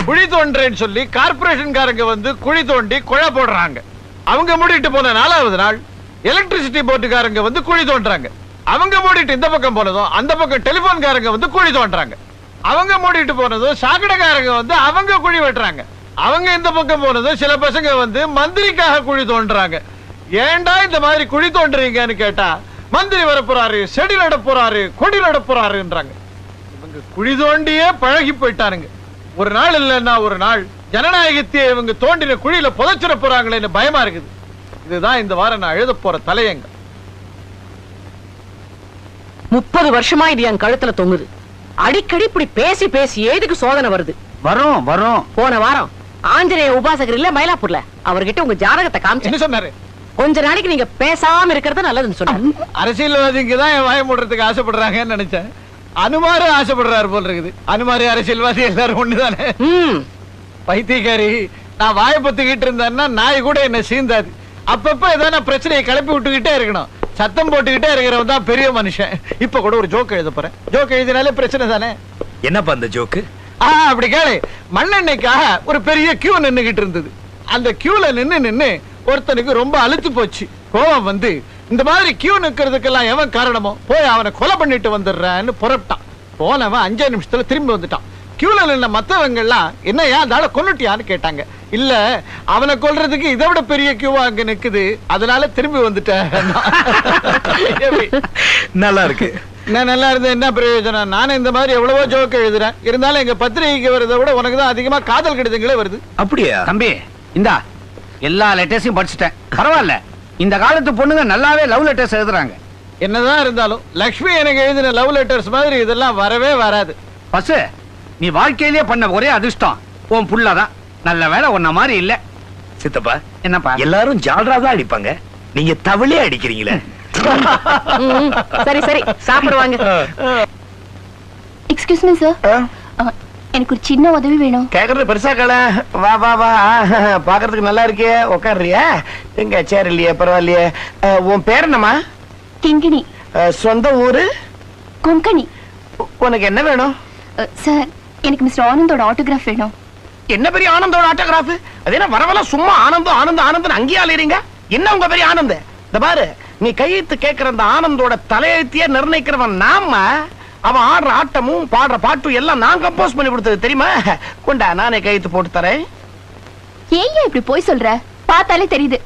குழி தோன்றேன்னு சொல்லி கார்பரேஷன்காரங்க வந்து குழி தோண்டி குழா போடுறாங்க. அவங்க மூடிட்டு போன 4வது நாள் எலக்ட்ரிசிட்டி போர்டுக்காரங்க வந்து குழி தோன்றாங்க. அவங்க மூடிட்டு இந்த பக்கம் போனதும் அந்த பக்கம் டெலிபோன்காரங்க வந்து குழி தோன்றாங்க. அவங்க மூடிட்டு போனதும் சாக்கடைக்காரங்க வந்து அவங்க குழி வெட்டுறாங்க. அவங்க இந்த பக்கம் போனதும் சில பசங்க வந்து மந்திரிக்காக குழி தோன்றாங்க. ஏண்டா இந்த மாதிரி குழி தோன்றீங்கன்னு கேட்டா மந்திரி வர போறாரு, செடி நட போறாரு, கொடி நட போறாருன்றாங்க. இவங்க குழி தோண்டியே பழகி போயிட்டானுங்க. ஒரு நாள் இல்லைன்னா ஒரு நாள் ஜனநாயகத்தையே இவங்க தோண்டின குழியில புதைச்சிட போறாங்களேன்னு பயமா இருக்குது. இதுதான் இந்த வாரம் நான் எழுத போற தலையங்க. 30 வருஷமா இது என் கழுத்துல தொங்குது. அடிக்கடி இப்படி பேசி பேசி ஏதுக்கு சோதனை வருது? வரும் வரும். போன வாரம் ஆஞ்சநேய உபாசகர் இல்ல மயிலாப்பூர்ல அவர்கிட்ட உங்க ஜாதகத்தை காமிச்சு என்ன சொன்னாரு? கொஞ்ச நாளைக்கு நீங்க பேசாம இருக்கிறது நல்லதுன்னு சொன்னாரு. அரசியல்வாதிங்க தான் என் வாய மூடுறதுக்கு ஆசைப்படுறாங்கன்னு நினைச்சேன். அனுமாரு ஆசைப்படுறாரு போல இருக்குது. அனுமாரி அரசியல்வாதி எல்லாரும் ஒண்ணுதானே. பைத்தியக்காரி, நான் வாய பத்துக்கிட்டு இருந்தேன்னா நாய் கூட என்ன சீந்தாது. அப்பப்ப ஏதாவது பிரச்சனையை கிளப்பி விட்டுக்கிட்டே இருக்கணும். சத்தம் போட்டுக்கிட்டே இருக்கிறவன் தான் பெரிய மனுஷன். இப்ப கூட ஒரு ஜோக் எழுத போறேன். ஜோக் எழுதினாலே பிரச்சனை தானே. என்னப்பா அந்த ஜோக்கு? அப்படி கேளு. மண்ணெண்ணெய்க்காக ஒரு பெரிய கியூ நின்னுகிட்டு இருந்தது. அந்த கியூல நின்னு ஒருத்தனுக்கு ரொம்ப அழுத்து போச்சு. கோவம் வந்து இந்த மாதிரி கியூ நிக்கிறதுக்கெல்லாம் எவன் காரணமோ போய் அவனை கொலை பண்ணிட்டு வந்துடுறான்னு புறப்பட்டான். போனவன் 5 நிமிஷத்துல திரும்பி வந்துட்டான். கியூல நின்ன மத்தவங்க எல்லாம் என்னையா அதால கொன்னுட்டியான்னு கேட்டாங்க. இல்ல, அவனை கொல்றதுக்கு இதை விட பெரிய கியூவா அங்க நிக்குது, அதனால திரும்பி வந்துட்டேன். நல்லா இருக்கு. நல்லா இருந்தது என்ன பிரயோஜனம்? நானும் இந்த மாதிரி எவ்வளவோ ஜோக் எழுதுறேன். இருந்தாலும் எங்க பத்திரிகைக்கு வரதை விட உனக்கு தான் அதிகமா காதல் கடிதங்களே வருது. அப்படியா? தம்பி, இந்தா எல்லா லெட்டர்ஸையும் படிச்சுட்டேன். பரவாயில்ல, இந்த காலத்து பொண்ணுங்க நல்லாவே லவ் லெட்டர்ஸ் எழுதுறாங்க. என்னதான் இருந்தாலும் லக்ஷ்மி எனக்கு எழுதின லவ் லெட்டர்ஸ் மாதிரி இதெல்லாம் வரவே வராது. பசு, நீ வாழ்க்கையிலேயே பண்ண ஒரே அதிர்ஷ்டம் உன் புள்ளதான். நல்ல வேலை உன்ன மாதிரி இல்ல. சித்தப்பா, என்னப்பா எல்லாரும் ஜால்ரா தான் அடிப்பாங்க, நீங்க தவிலே அடிக்கிறீங்களே. சரி சரி, சாப்பிடுவாங்க. எக்ஸ்கியூஸ் மீ சார், எனக்கு ஒரு சின்ன உதவி வேணும். கேக்குறது பெருசா கல. வா வா வா, பாக்குறதுக்கு நல்லா இருக்கே. உட்காடுறியா? எங்க சேர் இல்லையே, பரவாயில்லையே. உன் பேர் என்னம்மா? கிங்கிணி. சொந்த ஊரு? கொங்கணி. உனக்கு என்ன வேணும்? சார், எனக்கு மிஸ்டர் ஆனந்தோட ஆட்டோகிராஃப் வேணும். என்ன பெரிய ஆனந்தோட ஆட்டோகிராஃப்? அது என்ன வரவல சும்மா ஆனந்தம் ஆனந்தம் ஆனந்தம் அங்கேயே அலையறீங்க? என்ன உங்க பெரிய ஆனந்த? இந்த பாரு, நீ கையெழுத்து கேட்கிற அந்த ஆனந்தோட தலையெழுத்தியே நிர்ணயிக்கிறவன் நாம. அவன் ஆடுற ஆட்டமும் பாடுற பாட்டும் எல்லாம் நான் கம்போஸ் பண்ணி கொடுத்தது தெரியுமா? கொண்டா, நானே கையெழுத்து போட்டு தரேன். ஏன் இப்படி போய் சொல்ற? பார்த்தாலே தெரியுது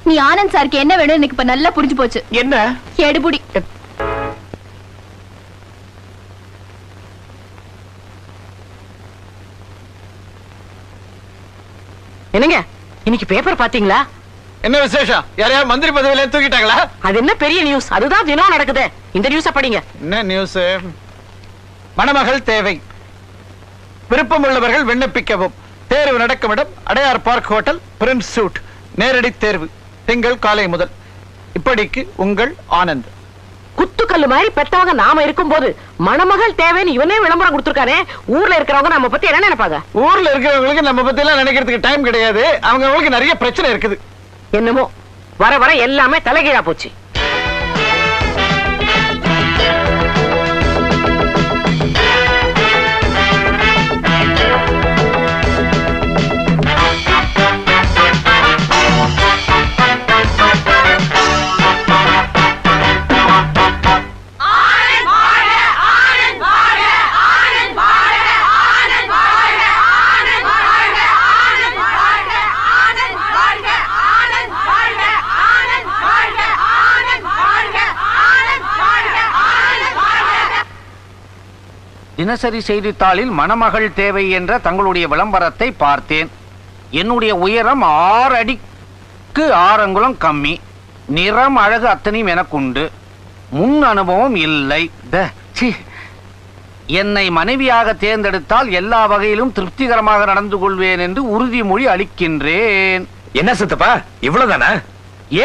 நீ ஆனந்த் சாருக்கு என்ன வேணும் எனக்கு இப்ப நல்லா புரிஞ்சு போச்சு. என்ன? எடுபுடி. என்னங்க, இன்னைக்கு பேப்பர் பாத்தீங்களா? என்ன விசேஷம்? யாரையாவது மந்திரி பதவியில தூக்கிட்டாங்களா? அது என்ன பெரிய நியூஸ்? அதுதான் தினம் நடக்குது. இந்த நியூஸ படிங்க. என்ன நியூஸ்? மணமகள் தேவை, விருப்பம் உள்ளவர்கள் விண்ணப்பிக்கவும். தேர்வு நடக்கும் இடம் Adyar Park Hotel, Prince Suite. நேரடி தேர்வு திங்கள் காலை முதல். இப்படிக்கு உங்கள் ஆனந்த். குத்துக்கல்லு மாதிரி பெத்தவங்க நாம இருக்கும் போது மணமகள் தேவைன்னு இவனே விளம்பரம் கொடுத்திருக்கானே. ஊர்ல இருக்கிறவங்க நம்ம பத்தி என்ன நினைப்பாங்க? ஊர்ல இருக்கிறவங்களுக்கு நம்ம பத்தி எல்லாம் நினைக்கிறதுக்கு டைம் கிடையாது. அவங்களுக்கு நிறைய பிரச்சனை இருக்குது. என்னமோ வர வர எல்லாமே தலைகீழா போச்சு. தினசரி செய்தித்தாளில் மணமகள் தேவை என்ற தங்களுடைய விளம்பரத்தை பார்த்தேன். என்னுடைய உயரம் 6 அடிக்கு 6 அங்குலம் கம்மி. நிறம் அழகு அத்தனையும் எனக்குண்டு. முன் அனுபவம் இல்லை. என்னை மனைவியாக தேர்ந்தெடுத்தால் எல்லா வகையிலும் திருப்திகரமாக நடந்து கொள்வேன் என்று உறுதிமொழி அளிக்கின்றேன். என்ன சித்தப்பா, இவ்வளவுதானா?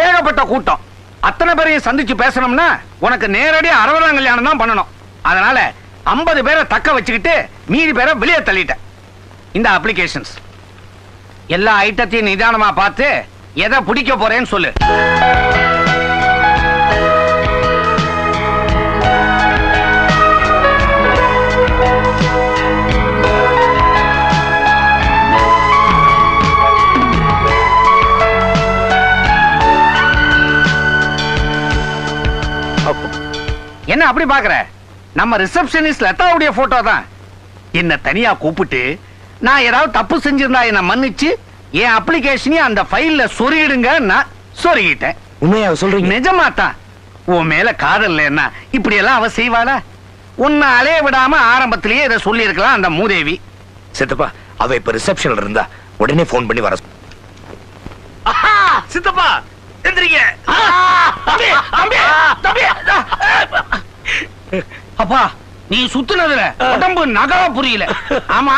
ஏகப்பட்ட கூட்டம். அத்தனை பேரையும் சந்திச்சு பேசணும்னா உனக்கு நேரடியா 60 கல்யாணம் தான் பண்ணணும். அதனால 50 பேரை தக்க வச்சுக்கிட்டு மீதி பேரை வெளியே தள்ளிட்டேன். இந்த அப்ளிகேஷன்ஸ் எல்லா ஐட்டத்தையும் நிதானமா பார்த்து எதை பிடிக்க போறேன்னு சொல்லு. என்ன அப்படி பாக்குற? நம்ம ரிசப்ஷனிஸ்ட் லதாவுடைய போட்டோ தான். என்ன தனியா கூப்பிட்டு நான் ஏதாவது தப்பு செஞ்சிருந்தா என்ன மன்னிச்சு என் அப்ளிகேஷனையும் அந்த ஃபைல்ல சொருகிடுங்க. நான் சொருகிட்டேன். உண்மையா சொல்றீங்க? நிஜமா தான். உன் மேல காதல் இல்லைன்னா இப்படி எல்லாம் அவ செய்வாளா? உன்னை அலைய விடாம ஆரம்பத்திலேயே இதை சொல்லி இருக்கலாம் அந்த மூதேவி. சித்தப்பா, அவ இப்ப ரிசப்ஷன்ல இருந்தா உடனே போன் பண்ணி வர சித்தப்பா எந்திரிங்க. அப்பா, நீ சுத்துனதுல உடம்பு நகர புரியல. ஆமா,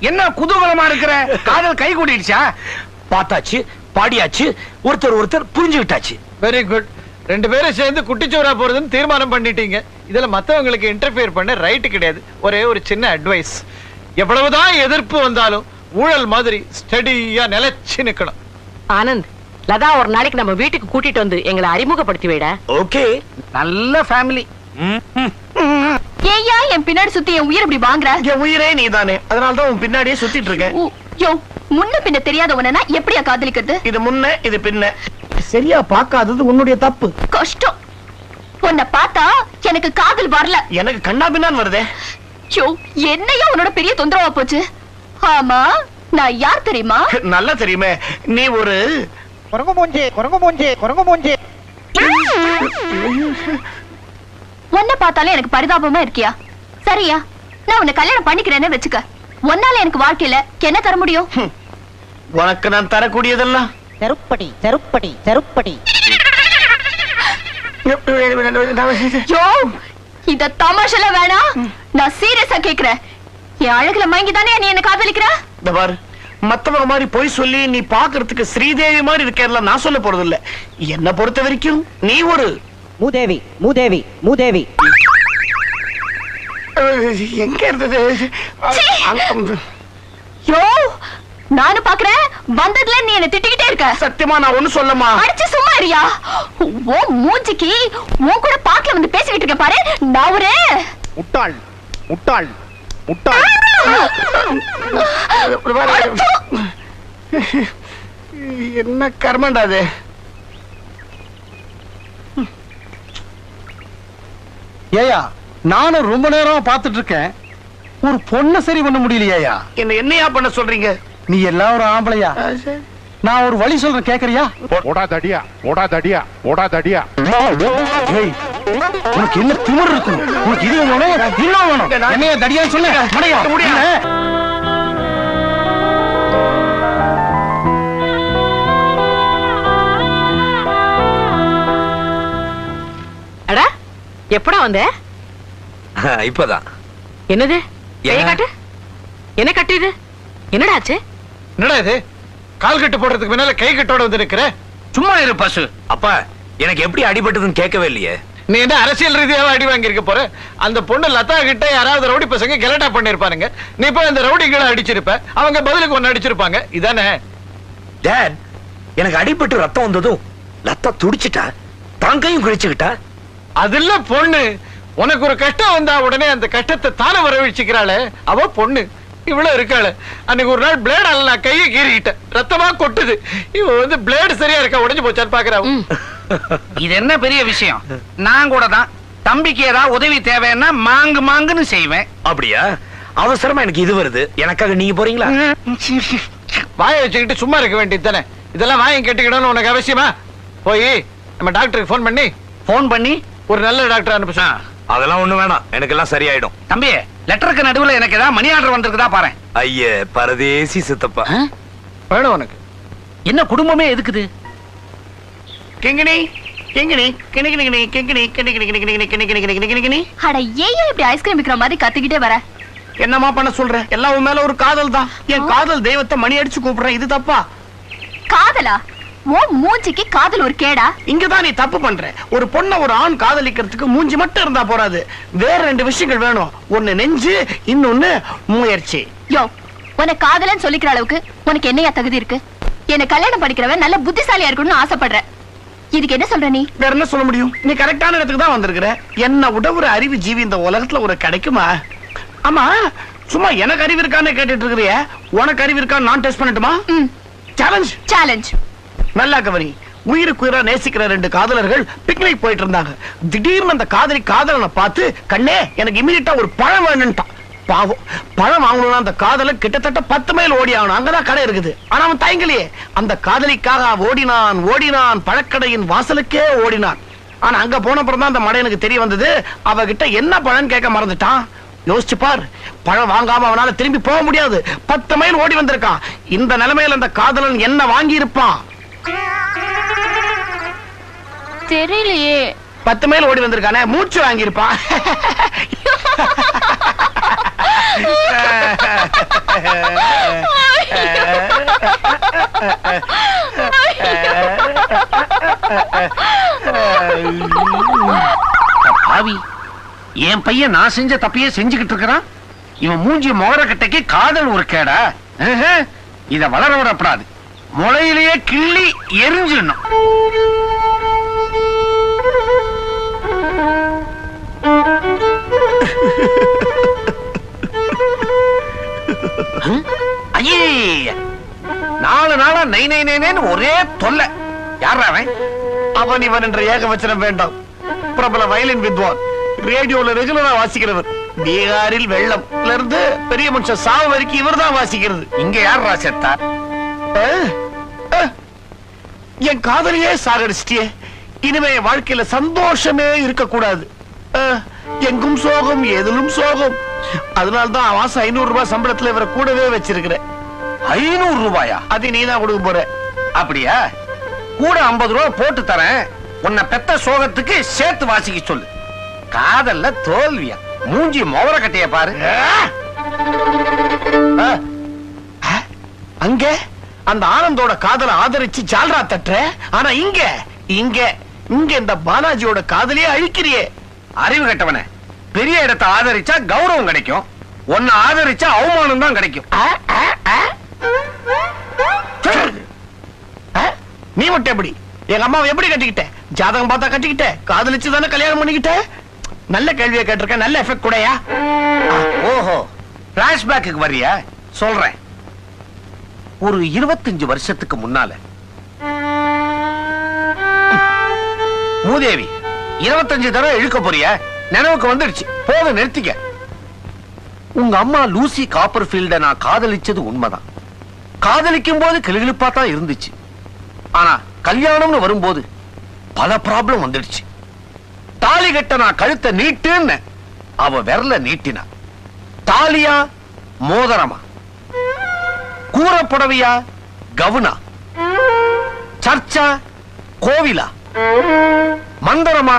என்ன குதூகலமா இருக்கிற? காதல் கை கூடிடுச்சா? பார்த்தாச்சு, பாடியாச்சு, ஒருத்தர் புரிஞ்சுக்கிட்டாச்சு. Very good. ரெண்டு பேரும் சேர்ந்து குட்டிச்சோரா போறதுன்னு தீர்மானம் பண்ணிட்டீங்க. இதுல மத்தவங்களுக்கு இன்டர்ஃபியர் பண்ண ரைட் கிடையாது. ஒரே ஒரு சின்ன அட்வைஸ், எவ்வளவுதான் எதிர்ப்பு வந்தாலும் ஊழல் மாதிரி ஸ்டடியா நிலைச்சு நிக்கணும். ஆனந்த், லதா ஒரு நாளைக்கு நம்ம வீட்டுக்கு கூட்டிட்டு வந்து எங்களை அறிமுகப்படுத்தி வைட. ஓகே, நல்ல ஃபேமிலி. ஏயா என் பின்னாடி சுத்தி என் உயிர் இப்படி வாங்குற? என் உயிரே நீதானே, அதனாலதான் உன் பின்னாடியே சுத்திட்டு இருக்கேன். யோ, முன்ன பின்ன தெரியாத உடனே எப்படியா காதலிக்கிறது? இது முன்ன இது பின்ன சரியா பார்க்காதது உன்னுடைய தப்பு. கஷ்டம். உன்னை பார்த்தா எனக்கு காதல் வரல, எனக்கு கண்ணா பின்னான்னு வருதே. யோ, என்னையா உன்னோட பெரிய தொந்தரவா போச்சு? ஆமா, நான் யார் தெரியுமா? நல்லா தெரியுமே, நீ ஒரு குரங்கு மூஞ்சி. உன்னை பார்த்தாலே எனக்கு பரிதாபமா இருக்கியா? சரியா, நான் உன்னை கல்யாணம் பண்ணிக்கிறேன்னு வச்சுக்க. உன்னால எனக்கு வாழ்க்கையில என்ன தர முடியும்? உனக்கு நான் தரக்கூடியதெல்லாம் செருப்படி. யோ, இத தமாஷல வேணாம், நான் சீரியஸா கேக்குறேன். என் அழகுல மயங்கி தானே நீ என்ன காதலிக்கிற? இந்த பாரு, மத்தவங்க மாதிரி பொய் சொல்லி நீ பாக்குறதுக்கு ஸ்ரீதேவி மாதிரி இருக்கேன் நான் சொல்ல போறது இல்ல. என்ன பொறுத்த வரைக்கும் நீ ஒரு மூதேவி. எங்க இருந்தது? யோ, நானும் பாக்குறேன், வந்ததுல நீ என்ன திட்டிக்கிட்டே இருக்க. சத்தியமா நான் ஒண்ணு சொல்லமா? அடிச்சு சும்மா இருயா. ஓ மூஞ்சிக்கு உன் கூட பாக்கல வந்து பேசிக்கிட்டு இருக்க பாரு. நான் ஒரு முட்டாள். என்ன கர்மண்டா அது? ஏயா, நானும் ரொம்ப நேரம் பார்த்துட்டு இருக்கேன், ஒரு பொண்ணை சரி பண்ண முடியலையா? என்னையா பண்ண சொல்றீங்க? நீ எல்லாம் ஒரு ஆம்பளையா? நான் ஒரு வழி சொல்றேன், கேக்குறியா? ஓடாதடியா. ஏய், உனக்கு என்ன திமிரு இருக்கு? உனக்கு இது வேணும், இன்னும் வேணும். என்னைய தடியான்னு சொல்லு. மடையா, முடியாது. அடா, எப்படா வந்த? இப்பதான். என்னது? ஏன்? கையை காட்டு. என்ன கட்டு இது? என்னடா ஆச்சு? என்னடா இது? கால் கட்டு போடுறதுக்கு முன்னால கை கட்டோட வந்து நிக்கிற. சும்மா இரு பசு. அப்பா, எனக்கு எப்படி அடிபட்டதுன்னு கேட்கவே இல்லையே. நீ என்ன அரசியல் ரீதியாக அடி வாங்கி இருக்க போற? அந்த பொண்ணு லதா கிட்ட யாராவது ரவுடி பசங்க கெலட்டா பண்ணிருப்பானுங்க. நீ போய் அந்த ரவுடிகளை அடிச்சிருப்ப, அவங்க பதிலுக்கு ஒன்னு அடிச்சிருப்பாங்க. இதானே? டாட், எனக்கு அடிபட்டு ரத்தம் வந்ததும் லத்தா துடிச்சிட்டா, தாங்கையும் கிழிச்சுக்கிட்டா. அதுல பொண்ணு உனக்கு ஒரு கஷ்டம் வந்தா உடனே அந்த கஷ்டத்தை தானே வரவழைச்சுக்கிறாளே, அவ பொண்ணு. இவ்வளவு இருக்காளு. அன்னைக்கு ஒரு நாள் பிளேடால நான் கையை கீறிட்டேன், ரத்தமா கொட்டுது. இவ வந்து பிளேடு சரியா இருக்கா, உடைஞ்சு போச்சான்னு பாக்குறா. இது என்ன பெரிய விஷயம்? நான் கூட தான் தம்பிக்கு ஏதாவது உதவி தேவைன்னா மாங்குன்னு செய்வேன். அப்படியா? அவசரமா எனக்கு இது வருது, எனக்காக நீங்க போறீங்களா? வாயை வச்சுக்கிட்டு சும்மா இருக்க வேண்டியது தானே. இதெல்லாம் வாயை கேட்டுக்கிடணும் உனக்கு அவசியமா? போய் நம்ம டாக்டருக்கு போன் பண்ணி ஒரு நல்ல டாக்டர் அனுப்பிச்சா. அதெல்லாம் ஒண்ணு வேணாம், எனக்கு எல்லாம் சரியாயிடும். தம்பி, லெட்டருக்கு நடுவுல எனக்கு ஏதாவது மணி ஆர்டர் வந்திருக்குதா பாரு. ஐயே பரதேசி சித்தப்பா. வேணும் உனக்கு? என்ன குடும்பமே எதுக்குது? கிங்கிணி கிங்கிணி கிணிகிணி கிங்கிணி கிணிகிணி கிணிகிணி கிணிகிணி கிணிகிணி கிணி. அட, ஏன் இப்படி ஐஸ்கிரீம் விக்கிற மாதிரி கத்திக்கிட்டே வர? என்னமா பண்ண சொல்ற? எல்லாம் உன் மேல ஒரு காதல் தான். என் காதல் தெய்வத்தை மணி அடிச்சு கூப்பிடுறேன், இது தப்பா? காதலா? ஓ மூஞ்சிக்கு காதல் ஒரு கேடா? இங்கதான் நீ தப்பு பண்ற. ஒரு பொண்ண ஒரு ஆண் காதலிக்கிறதுக்கு மூஞ்சி மட்டும் இருந்தா போறாது, வேற ரெண்டு விஷயங்கள் வேணும். ஒண்ணு நெஞ்சு, இன்னொன்னு முயற்சி. யோ, உன்னை காதலன்னு சொல்லிக்கிற அளவுக்கு உனக்கு என்னையா தகுதி இருக்கு? என்ன கல்யாணம் படிக்கிறவன் நல்ல புத்திசாலியா இருக்கணும்னு ஆசைப்படுற. இதுக்கு என்ன சொல்ற நீ? வேற என்ன சொல்ல முடியும்? நீ கரெக்டான இடத்துக்கு தான் வந்திருக்கிற. என்ன விட ஒரு அறிவு ஜீவி இந்த உலகத்துல ஒரு கிடைக்குமா? ஆமா, சும்மா எனக்கு அறிவு இருக்கான்னு கேட்டுட்டு இருக்கிறிய, உனக்கு அறிவு இருக்கான்னு நான் டெஸ்ட் பண்ணட்டுமா? சேலஞ்ச். சேலஞ்ச். நல்லா கவனி. உயிருக்கு உயிரா நேசிக்கிற ரெண்டு காதலர்கள் பிக்னிக் போயிட்டு இருந்தாங்க. திடீர்னு அந்த காதலனை பார்த்து கண்ணே எனக்கு இமீடியட்டா ஒரு பழம் வேணும்ட்டான். பாவம், பழம் வாங்கணும்னா அந்த காதலன் கிட்டத்தட்ட 10 மைல் ஓடி ஆகணும். அங்கதான் கடை இருக்குது. ஆனா அவன் தயங்கலையே. அந்த காதலிக்காக ஓடினான் பழக்கடையின் வாசலுக்கே ஓடினான். ஆனா அங்க போன அப்புறம் தான் அந்த மடையனுக்கு தெரிய வந்தது, அவகிட்ட என்ன பழம் கேட்க மறந்துட்டான். யோசிச்சு பார், பழம் வாங்காம அவனால திரும்பி போக முடியாது. 10 மைல் ஓடி வந்திருக்கான். இந்த நிலைமையில அந்த காதலன் என்ன வாங்கி இருப்பான் தெரியலையே. 10 மைல் ஓடி வந்திருக்கானே, மூச்சு வாங்கி இருப்பான். பாவி, என் பையன் நான் செஞ்ச தப்பையே செஞ்சுக்கிட்டு இருக்கிறான். இவன் மூஞ்சி மோர கட்டைக்கு காதல் ஒரு கேடா? இத வளர விடப்படாது. முளையிலேயே கிள்ளி எரிஞ்சிடணும். ஐயே, 4 நாளா நை நை நைன்னு ஒரே தொல்லை. யாரா அவன் இவன் என்ற ஏகவச்சனம் வேண்டாம். பிரபல வயலின் வித்வான், ரேடியோல ரெகுலரா வாசிக்கிறவர். பீகாரில் வெள்ளம்ல இருந்து பெரிய மனுஷன் சாவு வரைக்கும் இவர் தான் வாசிக்கிறது. இங்க யாரா செத்தா? என் காதலியே சாகடிச்சிட்டியே. இனிமே வாழ்க்கையில சந்தோஷமே இருக்க கூடாது. எங்கும் சோகம், எதிலும் சோகம். அதனால்தான் மாசம் 500 ரூபாய் சம்பளத்துல இவரை கூடவே வச்சிருக்கிறேன். 500 ரூபாயா? அது நீ தான் கொடுக்க போற. அப்படியா? கூட 50 ரூபாய் போட்டு தரேன். உன்னை பெத்த சோகத்துக்கு சேர்த்து வாசிக்க சொல்லு. காதல்ல தோல்வியா? மூஞ்சி மோர கட்டைய பாரு. அங்க அந்த ஆனந்தோட காதலை ஆதரிச்சு ஜால்ரா தட்டுற. ஆனா இங்க இங்க இங்க இந்த பாலாஜியோட காதலியே அழிக்கிறியே. அறிவு கட்டவன, பெரிய இடத்தை ஆதரிச்சா கௌரவம் கிடைக்கும், உன்னை ஆதரிச்சா அவமானம் தான் கிடைக்கும். நீ மட்டும் எப்படி? எங்க அம்மாவை எப்படி கட்டிக்கிட்ட? ஜாதகம் பார்த்தா கட்டிக்கிட்ட? காதலிச்சு தானே கல்யாணம் பண்ணிக்கிட்ட? நல்ல கேள்வியை கேட்டிருக்க. நல்ல எஃபெக்ட் கூடயா? ஓஹோ, பிளாஷ்பேக்கு வரியா? சொல்றேன். ஒரு 25 வருஷத்துக்கு முன்னால மூதேவி 25 தடவை இழுக்க போறிய நினைவுக்கு வந்துடுச்சு. போதும், நிறுத்திக்க. உங்க அம்மா லூசி காப்பர்ஃபீல்ட நான் காதலிச்சது உண்மைதான். காதலிக்கும் போது கிளுகிழுப்பா தான் இருந்துச்சு. ஆனா கல்யாணம்னு வரும்போது பல ப்ராப்ளம் வந்துடுச்சு. தாலி கட்ட நான் கழுத்தை நீட்டுன்னு அவ விரல நீட்டினா. தாலியா மோதிரமா? கூறப்புடவையா கவுனா? சர்ச்சா கோவிலா? மந்திரமா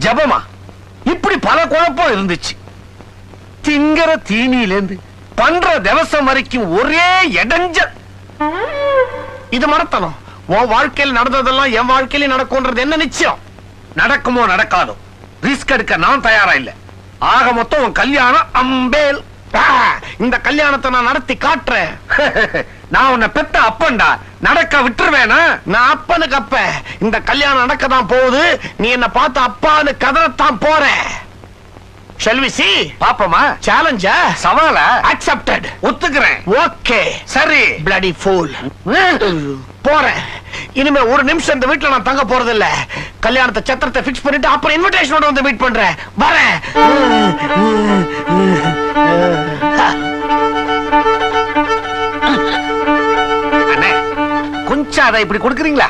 ஜபமா? இப்படி பல குழப்பம் இருந்துச்சு. திங்கற தீனியிலேந்து பண்ற திவசம் வரைக்கும் ஒரே இடைஞ்சல். இது மறத்தனம். உன் வாழ்க்கையில் நடந்ததெல்லாம் என் வாழ்க்கையில நடக்கும்ன்றது என்ன நிச்சயம்? நடக்குமோ நடக்காதோ, ரிஸ்க் எடுக்க நான் தயாரா இல்ல. ஆக மொத்தம் உன் கல்யாணம் அம்பேல். இந்த கல்யாணத்தை நான் நடத்தி காட்டுறேன். நான் உன்னை பெத்த அப்பன்டா, நடக்க விட்டுருவேனா? நான் அப்பனுக்கு அப்ப. இந்த கல்யாணம் நடக்க தான் போகுது. நீ என்ன பார்த்து அப்பான்னு கதறத்தான் போற. Shall we see? பாப்பமா. Challenge? சவால accepted. ஒத்துக்கிறேன். ஓகே சரி. bloody fool. போறேன். இனிமே ஒரு நிமிஷம் இந்த வீட்டுல நான் தங்க போறது இல்ல. கல்யாணத்தை சத்திரத்தை பிக்ஸ் பண்ணிட்டு அப்புறம் இன்விடேஷனோட வந்து மீட் பண்றேன். வரேன். அண்ணே, கொஞ்சம் அதை இப்படி கொடுக்குறீங்களா?